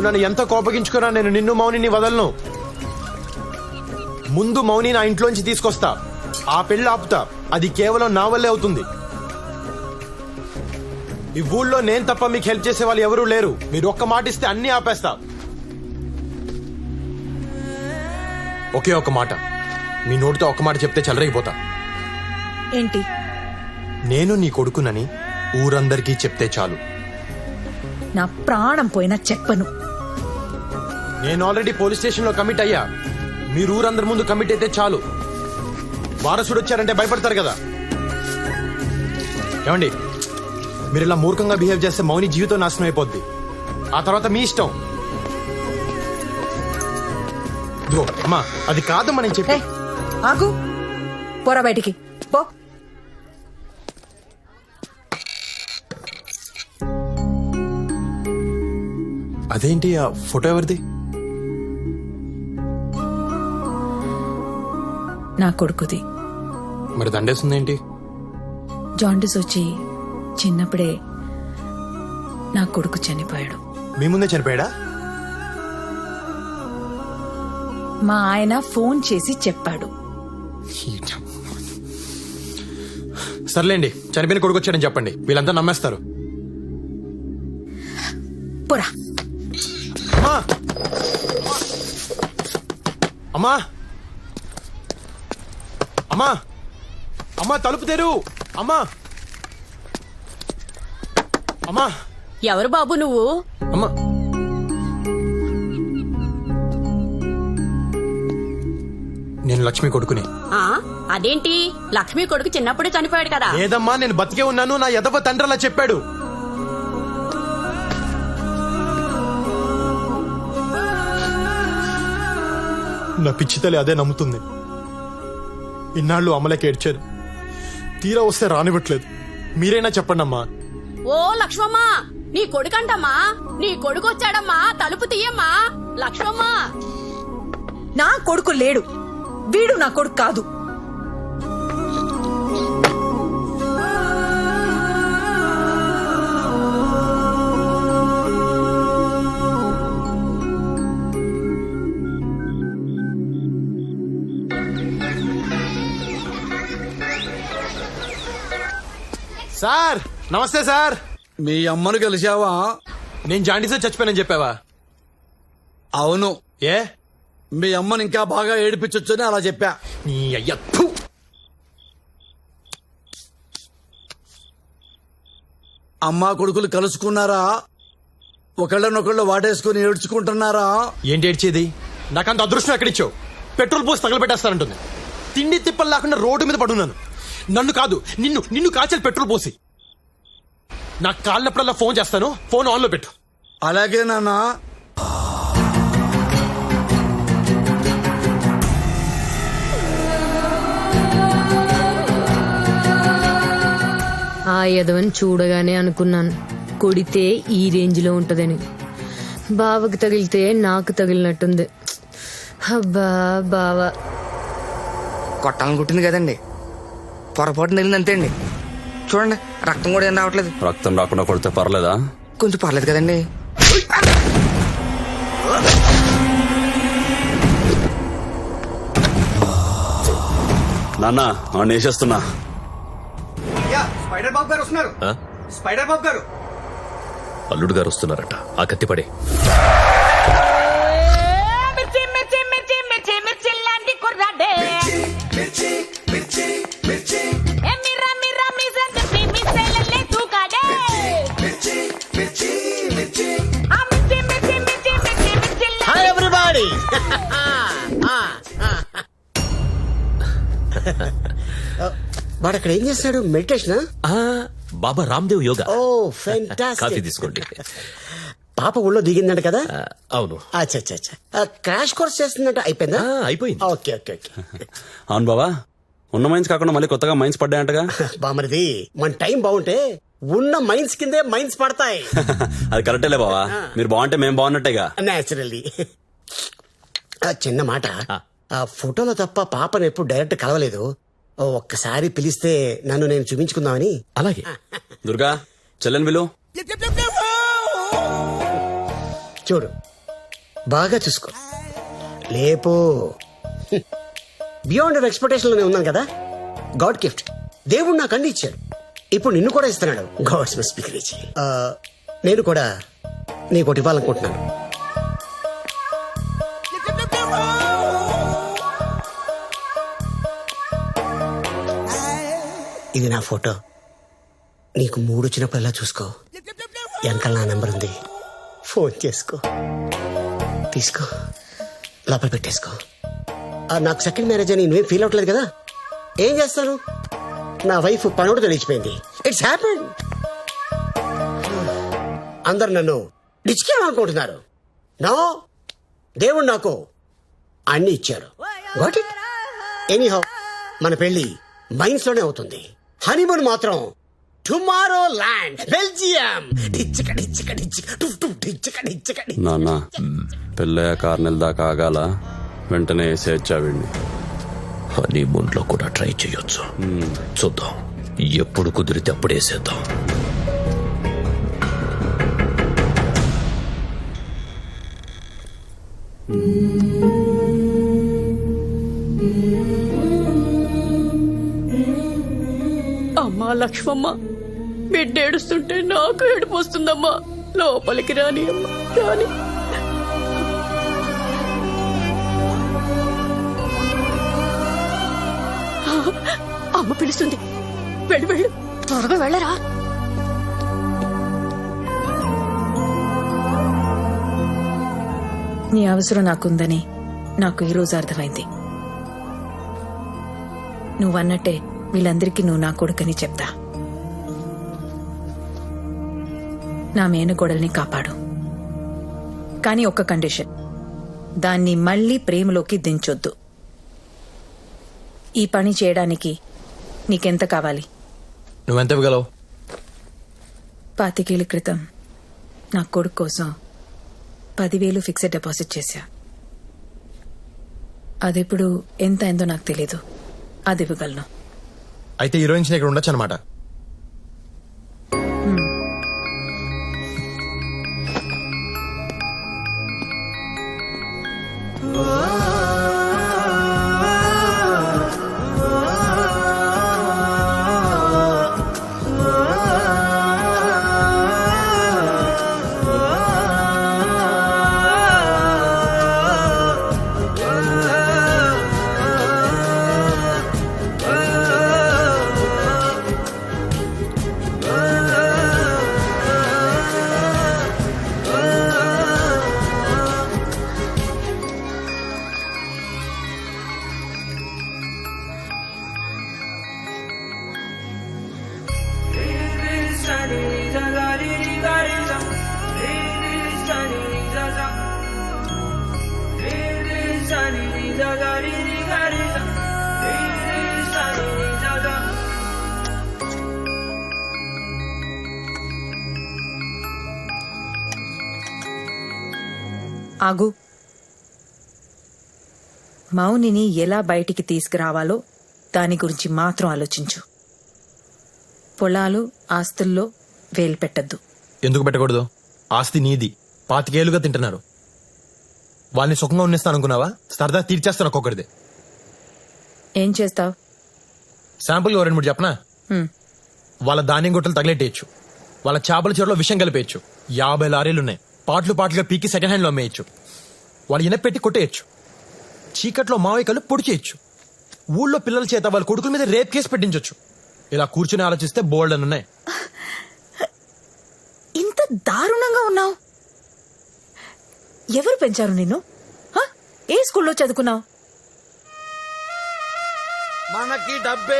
నువ్వు నన్ను ఎంత కోపగించుకున్నా నేను నిన్ను మౌనిని వదలను. ముందు మౌని నా ఇంట్లోంచి తీసుకొస్తా, ఆ పెళ్లి ఆపుతా. అది కేవలం నా వల్లే అవుతుంది. ఈ ఊళ్ళో నేను తప్ప మీకు హెల్ప్ చేసే వాళ్ళు ఎవరూ లేరు. మీరు ఒక్క మాట ఇస్తే అన్ని ఆపేస్తా. ఒకే ఒక మాట, మీ నోటితో ఒక్క మాట చెప్తే చెలరైపోతా. ఏంటి? నేను నీ కొడుకునని ఊరందరికీ చెప్తే చాలు. నా ప్రాణం పోయినా చెప్పను. నేను ఆల్రెడీ పోలీస్ స్టేషన్ లో కమిట్ అయ్యా. మీరు ఊరందరి ముందు కమిట్ అయితే చాలు. వారసుడు వచ్చారంటే భయపడతారు కదా. ఏమండి, మీరు ఇలా మూర్ఖంగా బిహేవ్ చేస్తే మౌని జీవితం నాశనం అయిపోద్ది. ఆ తర్వాత మీ ఇష్టం. ఇదిగో అమ్మా, అది కాదమ్మా నేను చెప్పే. ఆగు, పోరా బయటికి పో. అదేంటి ఆ ఫోటో ఎవరిది? నా కొడుకుది. మరి దండేస్తుందేంటి? జాండిస్ వచ్చి చిన్నప్పుడే నా కొడుకు చనిపోయాడు. మీ ముందే చనిపోయాడా? మా ఆయన ఫోన్ చేసి చెప్పాడు. సర్లేండి, చనిపోయిన కొడుకు వచ్చాడని చెప్పండి, వీళ్ళంతా నమ్మేస్తారు. పోరా. అమ్మా, అమ్మా, అమ్మా, అమ్మా, తలుపు తెరు. అమ్మా, అమ్మా. ఎవరు బాబు నువ్వు? అమ్మా, నేను లక్ష్మి కొడుకుని. అదేంటి, లక్ష్మి కొడుకు చిన్నప్పుడే చనిపోయాడు కదా? లేదమ్మా, నేను బతికే ఉన్నాను. నా ఎదవ తండ్రి అలా చెప్పాడు. నా పిచ్చి తల్లి అదే నమ్ముతుంది. ఇన్నాళ్ళు అమలకి ఏడ్చారు, తీరా వస్తే రానివ్వట్లేదు. మీరైనా చెప్పండి అమ్మా. ఓ లక్ష్మమ్మ, నీ కొడుకంటమ్మా, నీ కొడుకు వచ్చాడమ్మా, తలుపు తీయమ్మా. లక్ష్మమ్మ, నా కొడుకు లేడు. వీడు నా కొడుకు కాదు. సార్ నమస్తే సార్. మీ అమ్మను కలిశావా? నేను జాండీసే చచ్చిపోయానని చెప్పావా? అవును. ఏ, మీ అమ్మని ఇంకా బాగా ఏడిపించొచ్చని అలా చెప్పా. నీ అయ్య థు. అమ్మా కొడుకులు కలుసుకున్నారా? ఒకళ్ళనొకళ్ళు వాటేసుకుని ఏడ్చుకుంటున్నారా? ఏంటి ఏడ్చేది? నాకంత అదృష్టం ఎక్కడిచ్చావు? పెట్రోల్ పోసి తగలబెట్టేస్తానంటుంది. తిండి తిప్పలు లేకుండా రోడ్డు మీద పడున్నాను. నన్ను కాదు, నిన్ను కాల్చాలి పెట్రోల్ పోసి. నాకు కాలినప్పుడల్లా ఫోన్ చేస్తాను, ఫోన్ ఆన్ లో పెట్టు. అలాగే నాన్న. ఆ యదవని చూడగానే అనుకున్నాను కొడితే ఈ రేంజ్ లో ఉంటదని. బావకి తగిలితే నాకు తగిలినట్టుంది. అబ్బా బావా, కొట్టాలని కుట్టింది కదండి, పొరపాటు నెలింది అంతే అండి. చూడండి, రక్తం కూడా ఏం రావట్లేదు. రక్తం రాకుండా కొడితే పర్లేదా? కొంచెం పర్లేదు కదండి. నాన్న వాడిని వేసేస్తున్నా. స్పైడర్ బాబు గారు వస్తున్నారు. స్పైడర్ బాబు గారు. అల్లుడు గారు వస్తున్నారట. ఆ కత్తిపడే. Hi everybody. వాడు అక్కడ ఏం చేస్తాడు? మెడిటేషన్? బాబా Ramdev yoga. Oh fantastic. Coffee తీసుకోండి. పాప ఊళ్ళో దిగిందంట కదా? అవును. అచ్చా క్రాష్ కోర్స్ చేస్తుందంట. అయిపోయిందా? అయిపోయింది. ఓకే. అవును బావా, ఉన్న మైన్స్ కాకుండా మళ్ళీ కొత్తగా మైన్స్ పడ్డాయంటగా? బామరిది, మన టైం బాగుంటే ఉన్న మైన్స్ కిందే మైన్స్ పడతాయి. అది కరెక్టేలే బావా, మీరు బాగుంటే మేము బాగున్నట్టేగా. నేచురల్లీ. చిన్న మాట, ఆ ఫోటోలో తప్ప పాపను ఎప్పుడు డైరెక్ట్ కలవలేదు. ఒక్కసారి పిలిస్తే నన్ను నేను చూపించుకుందామని. అలాగే. దుర్గా, చెల్లెన్ విలు. చూడు, బాగా చూసుకో. లేపో. బియాండ్ అవర్ ఎక్స్పెక్టేషన్ లోనే ఉన్నాను కదా. God gift. దేవుడు నాకు అన్ని ఇచ్చాడు. ఇప్పుడు నిన్ను కూడా ఇస్తున్నాడు. God's must be crazy. నేను కూడా నీకు ఇవ్వాలనుకుంటున్నాను. ఇది నా ఫోటో. నీకు మూడు వచ్చినప్పుడల్లా చూసుకో. వెనకాల నా నెంబర్ ఉంది. ఫోన్ చేసుకో. తీసుకో, లోపల పెట్టేసుకో. నాకు సెకండ్ మ్యారేజ్ అని నువ్వేం ఫీల్ అవట్లేదు కదా. ఏం చేస్తాను, నా వైఫ్ పనుడు తెలిసిపోయింది. It's happen. అందరు నన్ను డిచ్కేమనుకుంటున్నారు. నో, దేవుడు నాకు అన్ని ఇచ్చాడు. వాట్ ఇట్ ఎనీహౌ, మన పెళ్లి మైన్స్ లోనే అవుతుంది. హనీమూన్ మాత్రం టుమారో ల్యాండ్, బెల్జియం. నాన్న పెళ్ళయ్యాక 6 నెలల దాకా ఆగాల, వెంటనే వేసేచ్చావిండి. హనీమూన్ లో కూడా ట్రై చేయొచ్చు. చూద్దాం, ఎప్పుడు కుదిరితే అప్పుడు వేసేద్దాం. అమ్మా లక్ష్మమ్మ, బిడ్డ ఏడుస్తుంటే నాకు ఏడుపు వస్తుందమ్మా. లోపలికి రాని అమ్మా, రాని. అమ్మ పిలుస్తుంది. వెళ్ళు వెళ్ళు, త్వరగా వెళ్ళరా. నీ అవసరం నాకుందని నాకు ఈరోజు అర్థమైంది. నువ్వన్నట్టే వీళ్ళందరికీ నువ్వు నా కొడుకని చెప్తా. నా మేనకోడల్ని కాపాడు. కానీ ఒక్క కండిషన్, దాన్ని మళ్ళీ ప్రేమలోకి దించొద్దు. ఈ పని చేయడానికి నీకెంత కావాలి? నువ్వెంత ఇవ్వగలవు? 25 ఏళ్ల క్రితం నా కొడుకు కోసం 10,000 ఫిక్స్డ్ డిపాజిట్ చేశా. అదెప్పుడు ఎంత అయిందో నాకు తెలీదు. అది ఇవ్వగలను. అయితే హీరోయిన్స్ ఇక్కడ ఉండొచ్చు అనమాట. ఆగు. మౌనిని ఎలా బయటికి తీసుకురావాలో దాని గురించి మాత్రం ఆలోచించు. పొలాలు ఆస్తుల్లో వేలు పెట్టద్దు. ఎందుకు పెట్టకూడదు? ఆస్తి నీది. 25 ఏళ్లుగా తింటున్నారు. వాళ్ళని సుఖంగా ఉన్నిస్తాను అనుకున్నావా? సరదా తీర్చేస్తాను ఒక్కొక్కడిది. ఏం చేస్తావు? శాంపుల్ 2-3 చెప్పనా? వాళ్ళ ధాన్యం గుట్టలు తగిలెట్టేయచ్చు. వాళ్ళ చేపల చెరువులో విషం కలిపేయచ్చు. 50 లారీలున్నాయి. పాటలు పాటలుగా పీకి సెకండ్ హ్యాండ్ లో అమ్మేయచ్చు. వాళ్ళు ఇనపెట్టి కొట్టేయచ్చు. చీకట్లో మావయ్యకలు పొడి చేయొచ్చు. ఊళ్ళో పిల్లల చేత వాళ్ళ కొడుకుల మీద రేప్ కేసు పెట్టించొచ్చు. ఇలా కూర్చుని ఆలోచిస్తే బోల్డ్ అని ఉన్నాయి. ఇంత దారుణంగా ఉన్నావు. ఎవరు పెంచారు నిన్ను? ఏ స్కూల్లో చదువుకున్నావు? మనకి డబ్బే